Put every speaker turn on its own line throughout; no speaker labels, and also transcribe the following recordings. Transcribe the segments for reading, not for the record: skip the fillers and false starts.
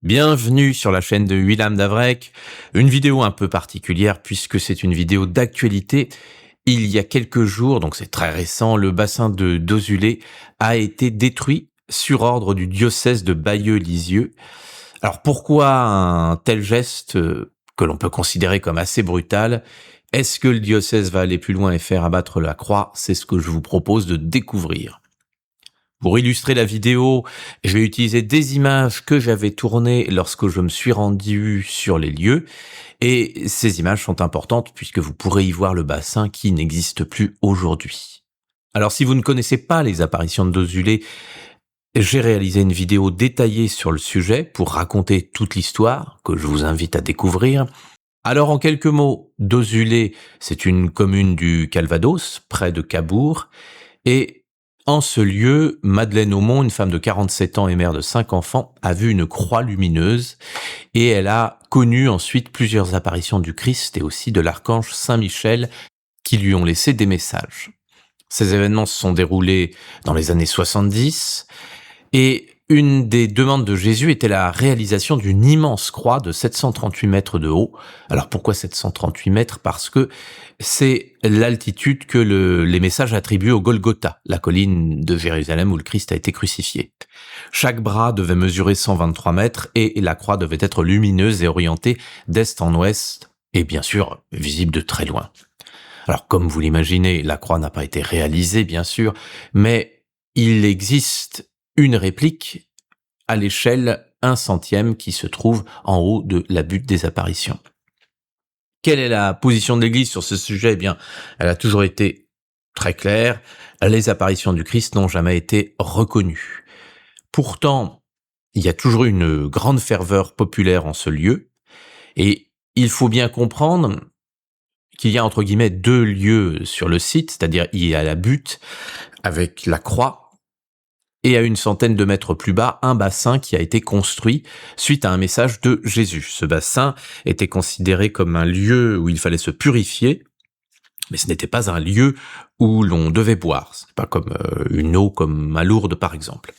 Bienvenue sur la chaîne de William Davrec, une vidéo un peu particulière puisque c'est une vidéo d'actualité. Il y a quelques jours, donc c'est très récent, le bassin de Dozulé a été détruit sur ordre du diocèse de Bayeux-Lisieux. Alors pourquoi un tel geste que l'on peut considérer comme assez brutal? Est-ce que le diocèse va aller plus loin et faire abattre la croix? C'est ce que je vous propose de découvrir. Pour illustrer la vidéo, je vais utiliser des images que j'avais tournées lorsque je me suis rendu sur les lieux. Et ces images sont importantes puisque vous pourrez y voir le bassin qui n'existe plus aujourd'hui. Alors si vous ne connaissez pas les apparitions de Dozulé, j'ai réalisé une vidéo détaillée sur le sujet pour raconter toute l'histoire que je vous invite à découvrir. Alors en quelques mots, Dozulé, c'est une commune du Calvados, près de Cabourg, et en ce lieu, Madeleine Aumont, une femme de 47 ans et mère de 5 enfants, a vu une croix lumineuse et elle a connu ensuite plusieurs apparitions du Christ et aussi de l'archange Saint-Michel qui lui ont laissé des messages. Ces événements se sont déroulés dans les années 70 et une des demandes de Jésus était la réalisation d'une immense croix de 738 mètres de haut. Alors pourquoi 738 mètres? Parce que c'est l'altitude que les messages attribuent au Golgotha, la colline de Jérusalem où le Christ a été crucifié. Chaque bras devait mesurer 123 mètres et la croix devait être lumineuse et orientée d'est en ouest et bien sûr visible de très loin. Alors comme vous l'imaginez, la croix n'a pas été réalisée bien sûr, mais il existe une réplique à l'échelle 1/100 qui se trouve en haut de la butte des apparitions. Quelle est la position de l'Église sur ce sujet? Eh bien, elle a toujours été très claire. Les apparitions du Christ n'ont jamais été reconnues. Pourtant, il y a toujours eu une grande ferveur populaire en ce lieu. Et il faut bien comprendre qu'il y a entre guillemets deux lieux sur le site, c'est-à-dire il y a la butte avec la croix, et à une centaine de mètres plus bas, un bassin qui a été construit suite à un message de Jésus. Ce bassin était considéré comme un lieu où il fallait se purifier, mais ce n'était pas un lieu où l'on devait boire. Ce n'est pas comme une eau comme à Lourdes par exemple.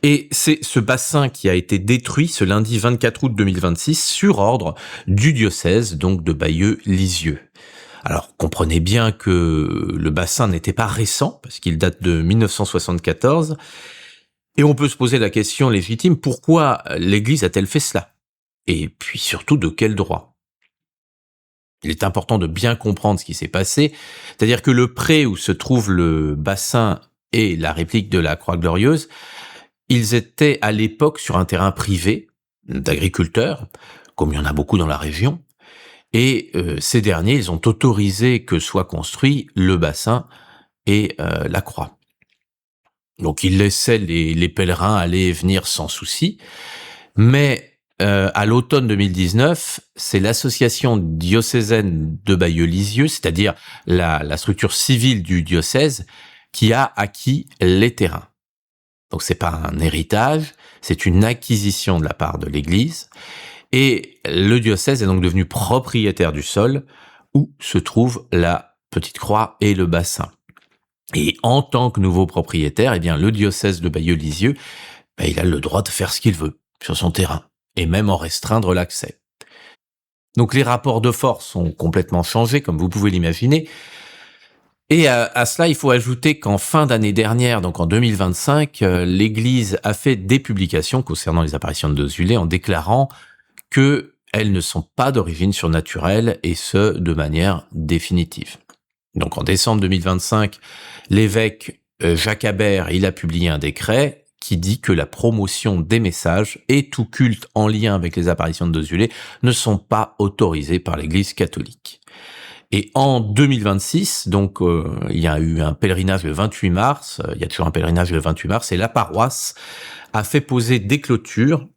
Et c'est ce bassin qui a été détruit ce lundi 24 août 2026 sur ordre du diocèse, donc de Bayeux-Lisieux. Alors, comprenez bien que le bassin n'était pas récent, parce qu'il date de 1974, et on peut se poser la question légitime, pourquoi l'Église a-t-elle fait cela? Et puis surtout, de quel droit? Il est important de bien comprendre ce qui s'est passé, c'est-à-dire que le pré où se trouve le bassin et la réplique de la Croix Glorieuse, ils étaient à l'époque sur un terrain privé d'agriculteurs, comme il y en a beaucoup dans la région, et ces derniers, ils ont autorisé que soit construit le bassin et la croix. Donc ils laissaient les pèlerins aller et venir sans souci, mais à l'automne 2019, c'est l'association diocésaine de Bayeux-Lisieux, c'est-à-dire la structure civile du diocèse, qui a acquis les terrains. Donc c'est pas un héritage, c'est une acquisition de la part de l'Église. Et le diocèse est donc devenu propriétaire du sol où se trouve la petite croix et le bassin. Et en tant que nouveau propriétaire, eh bien, le diocèse de Bayeux-Lisieux, il a le droit de faire ce qu'il veut sur son terrain et même en restreindre l'accès. Donc les rapports de force ont complètement changé, comme vous pouvez l'imaginer. Et à cela, il faut ajouter qu'en fin d'année dernière, donc en 2025, l'Église a fait des publications concernant les apparitions de Dozulé en déclarant qu'elles ne sont pas d'origine surnaturelle, et ce, de manière définitive. Donc en décembre 2025, l'évêque Jacques Habert, il a publié un décret qui dit que la promotion des messages et tout culte en lien avec les apparitions de Dozulé ne sont pas autorisés par l'Église catholique. Et en 2026, donc il y a eu un pèlerinage le 28 mars, il y a toujours un pèlerinage le 28 mars, et la paroisse a fait poser des clôtures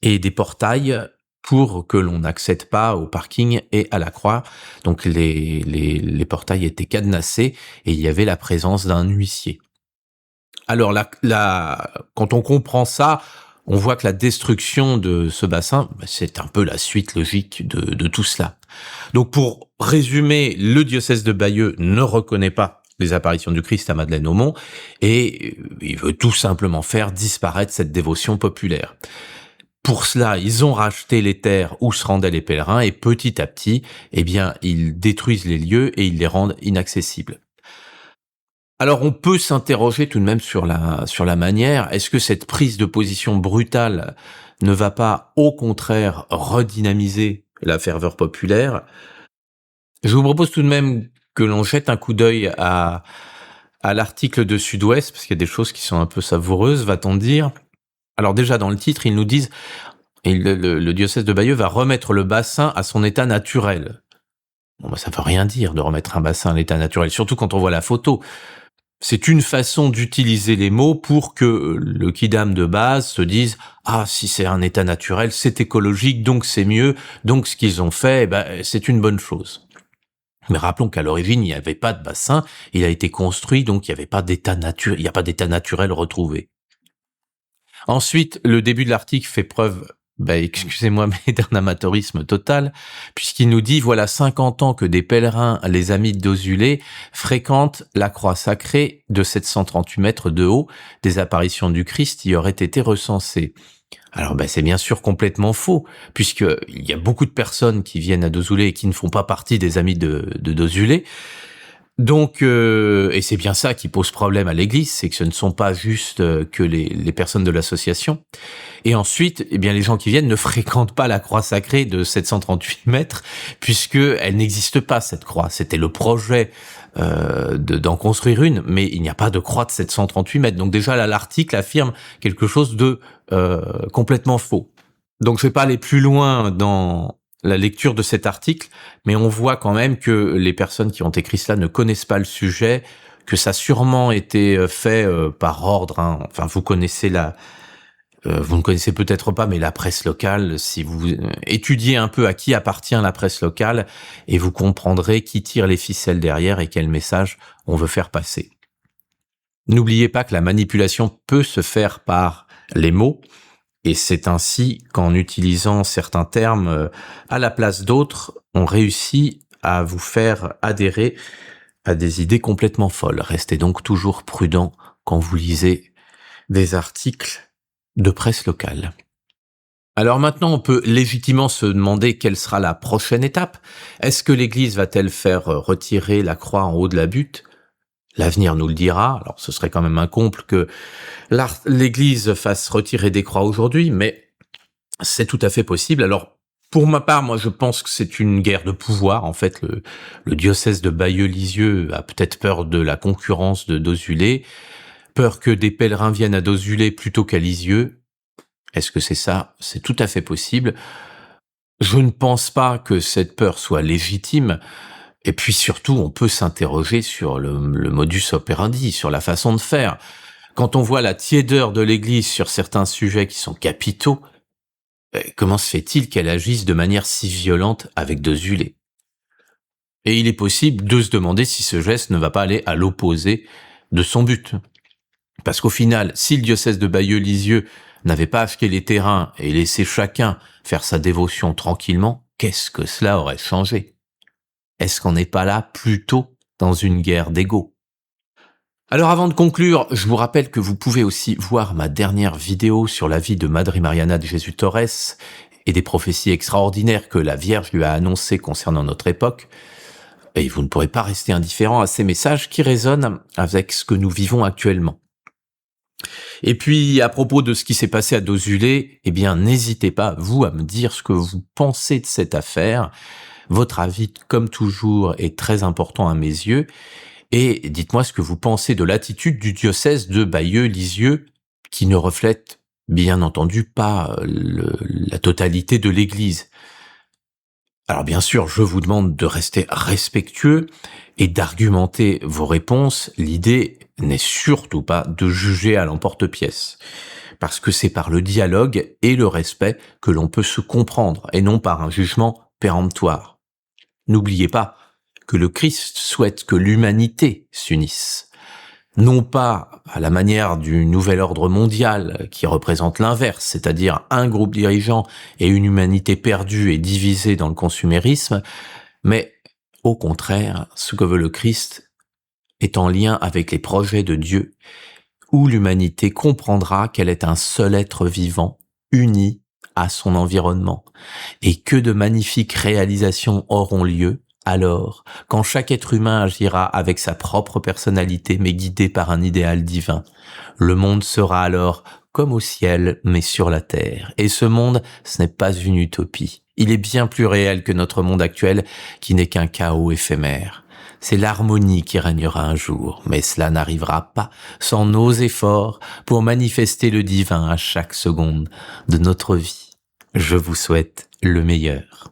et des portails pour que l'on n'accède pas au parking et à la croix. Donc les portails étaient cadenassés et il y avait la présence d'un huissier. Alors quand on comprend ça, on voit que la destruction de ce bassin, c'est un peu la suite logique de tout cela. Donc pour résumer, le diocèse de Bayeux ne reconnaît pas les apparitions du Christ à Madeleine Aumont et il veut tout simplement faire disparaître cette dévotion populaire. Pour cela, ils ont racheté les terres où se rendaient les pèlerins et petit à petit, eh bien, ils détruisent les lieux et ils les rendent inaccessibles. Alors on peut s'interroger tout de même sur la manière. Est-ce que cette prise de position brutale ne va pas, au contraire, redynamiser la ferveur populaire? Je vous propose tout de même que l'on jette un coup d'œil à l'article de Sud-Ouest, parce qu'il y a des choses qui sont un peu savoureuses, va-t-on dire. Alors déjà, dans le titre, ils nous disent le diocèse de Bayeux va remettre le bassin à son état naturel. Bon, bah, ça veut rien dire de remettre un bassin à l'état naturel, surtout quand on voit la photo. C'est une façon d'utiliser les mots pour que le kidam de base se dise ah, si c'est un état naturel, c'est écologique, donc c'est mieux, donc ce qu'ils ont fait, c'est une bonne chose. Mais rappelons qu'à l'origine, il n'y avait pas de bassin, il a été construit, donc il n'y avait pas d'état naturel, il n'y a pas d'état naturel retrouvé. Ensuite, le début de l'article fait preuve, excusez-moi, mais d'un amateurisme total, puisqu'il nous dit, voilà 50 ans que des pèlerins, les amis d'Ozulé, fréquentent la croix sacrée de 738 mètres de haut, des apparitions du Christ y auraient été recensées. Alors c'est bien sûr complètement faux, puisqu'il y a beaucoup de personnes qui viennent à Dozulé et qui ne font pas partie des amis de Dozulé. Donc, et c'est bien ça qui pose problème à l'Église, c'est que ce ne sont pas juste que les personnes de l'association. Et ensuite, eh bien, les gens qui viennent ne fréquentent pas la croix sacrée de 738 mètres, puisque elle n'existe pas, cette croix. C'était le projet d'en construire une, mais il n'y a pas de croix de 738 mètres. Donc déjà, là, l'article affirme quelque chose de complètement faux. Donc je vais pas aller plus loin dans la lecture de cet article, mais on voit quand même que les personnes qui ont écrit cela ne connaissent pas le sujet, que ça a sûrement été fait par ordre. Hein. Enfin, vous connaissez vous ne connaissez peut-être pas, mais la presse locale, si vous étudiez un peu à qui appartient la presse locale, et vous comprendrez qui tire les ficelles derrière et quel message on veut faire passer. N'oubliez pas que la manipulation peut se faire par les mots, et c'est ainsi qu'en utilisant certains termes à la place d'autres, on réussit à vous faire adhérer à des idées complètement folles. Restez donc toujours prudent quand vous lisez des articles de presse locale. Alors maintenant, on peut légitimement se demander quelle sera la prochaine étape. Est-ce que l'Église va-t-elle faire retirer la croix en haut de la butte ? L'avenir nous le dira. Alors ce serait quand même un comble que l'Église fasse retirer des croix aujourd'hui, mais c'est tout à fait possible. Alors pour ma part, moi je pense que c'est une guerre de pouvoir. En fait, le diocèse de Bayeux-Lisieux a peut-être peur de la concurrence de Dozulé, peur que des pèlerins viennent à Dozulé plutôt qu'à Lisieux. Est-ce que c'est ça ? C'est tout à fait possible. Je ne pense pas que cette peur soit légitime. Et puis surtout, on peut s'interroger sur le modus operandi, sur la façon de faire. Quand on voit la tiédeur de l'Église sur certains sujets qui sont capitaux, comment se fait-il qu'elle agisse de manière si violente avec Dozulé ? Et il est possible de se demander si ce geste ne va pas aller à l'opposé de son but. Parce qu'au final, si le diocèse de Bayeux-Lisieux n'avait pas acheté les terrains et laissé chacun faire sa dévotion tranquillement, qu'est-ce que cela aurait changé ? Est-ce qu'on n'est pas là plutôt dans une guerre d'ego ? Alors avant de conclure, je vous rappelle que vous pouvez aussi voir ma dernière vidéo sur la vie de Madre Mariana de Jesús Torres et des prophéties extraordinaires que la Vierge lui a annoncées concernant notre époque. Et vous ne pourrez pas rester indifférent à ces messages qui résonnent avec ce que nous vivons actuellement. Et puis, à propos de ce qui s'est passé à Dozulé, eh bien, n'hésitez pas, vous, à me dire ce que vous pensez de cette affaire. Votre avis, comme toujours, est très important à mes yeux. Et dites-moi ce que vous pensez de l'attitude du diocèse de Bayeux-Lisieux, qui ne reflète, bien entendu, pas la totalité de l'Église. Alors bien sûr, je vous demande de rester respectueux et d'argumenter vos réponses. L'idée n'est surtout pas de juger à l'emporte-pièce, parce que c'est par le dialogue et le respect que l'on peut se comprendre, et non par un jugement péremptoire. N'oubliez pas que le Christ souhaite que l'humanité s'unisse, non pas à la manière du nouvel ordre mondial qui représente l'inverse, c'est-à-dire un groupe dirigeant et une humanité perdue et divisée dans le consumérisme, mais au contraire, ce que veut le Christ est en lien avec les projets de Dieu, où l'humanité comprendra qu'elle est un seul être vivant, uni à son environnement, et que de magnifiques réalisations auront lieu alors quand chaque être humain agira avec sa propre personnalité mais guidé par un idéal divin. Le monde sera alors comme au ciel mais sur la terre. Et ce monde, ce n'est pas une utopie. Il est bien plus réel que notre monde actuel qui n'est qu'un chaos éphémère. C'est l'harmonie qui régnera un jour, mais cela n'arrivera pas sans nos efforts pour manifester le divin à chaque seconde de notre vie. Je vous souhaite le meilleur.